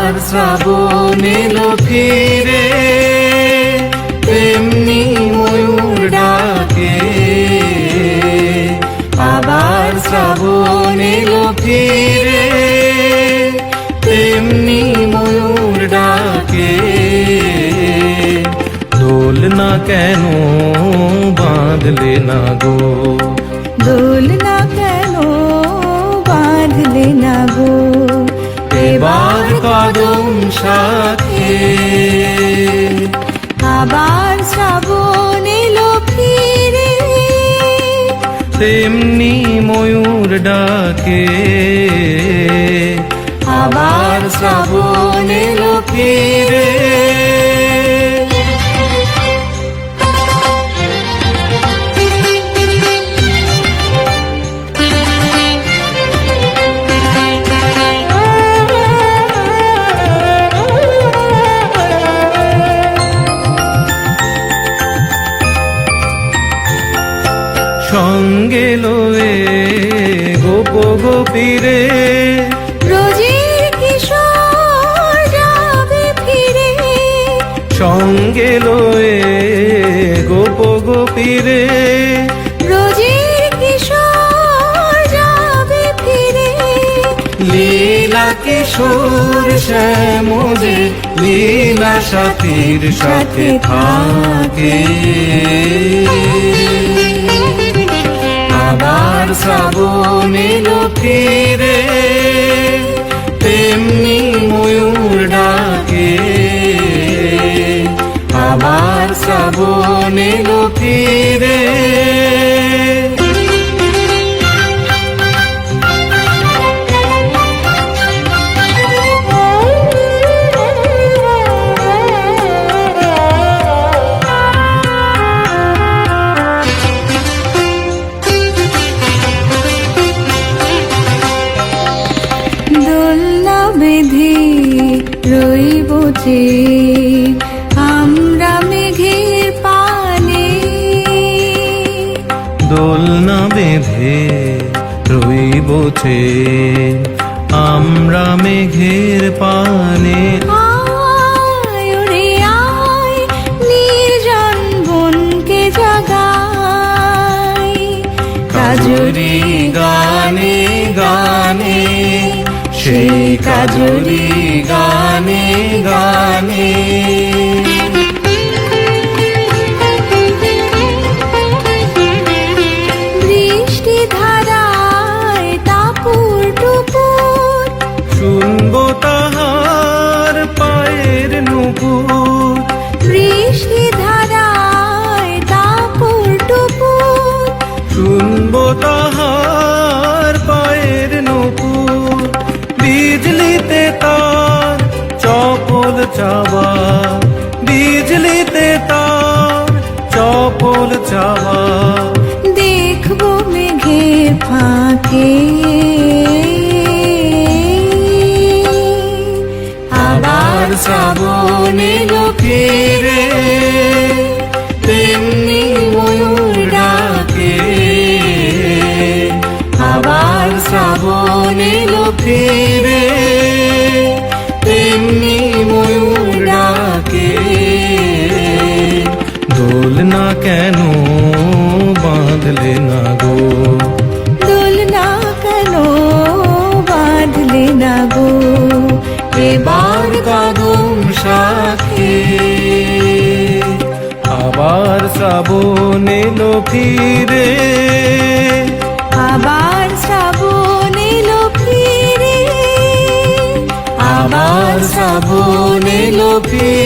আবার শ্রাবণ এলো ফিরে, তেমনি ময়ূর ডাকে। আবার শ্রাবণ এলো ফিরে, তেমনি ময়ূর ডাকে। দোলনা কেন বাঁধলে না গো, দোলনা কেন বাঁধলে না গো, এবার কদম শাখে। আবার শ্রাবণ এলো ফিরে, তেমনি ময়ূর ডাকে। আবার শ্রাবণ এলো ফিরে। সঙ্গে লয়ে গোপ গোপীরে, রোজের কিশোর যাবে ফিরে। সঙ্গে লয়ে গোপ গোপীরে, রোজের কিশোর যাবে ফিরে। লীলা কিশোর শ্যামজে লীলা সাথীর সাথে থাকে। আবার শ্রাবণ এলো ফিরে, তেমনি ময়ূর ডাকে। আবার শ্রাবণ এলো ফিরে। দোলনা বেঁধে রইব যে আমরা মেঘের পানে। দোলনা বেঁধে রইবছে আমরা মেঘের পানে। আয় ওরে আয়, নির্জন বনকে জাগাই। কাজরি গানে গানে, সেই কাজরি গানে গানে। বৃষ্টি ধারায় টাপুর টুপুর, শুনবো তাহার পায়ের নুপুর। বৃষ্টি ধারায় টাপুর টুপুর। শুনবো তাহার পায়ের নুপুর। বিজলিতে তার চপল চাওয়া, বিজলিতে তার চপল চাওয়া। দেখবো মেঘের ফাঁকে। আবার শ্রাবণ এলো ফিরে, তেমনি ময়ূর ডাকে। আবার শ্রাবণ এলো ফিরে, তেমনি ময়ূর ডাকে। দোলনা কেন বাঁধলে না গো, দোলনা কেন বাঁধলে না গো, এবার কদম শাখে। আবার শ্রাবণ এলো ফিরে। আবার শ্রাবণ এলো ফিরে। আবার শ্রাবণ এলো ফিরে।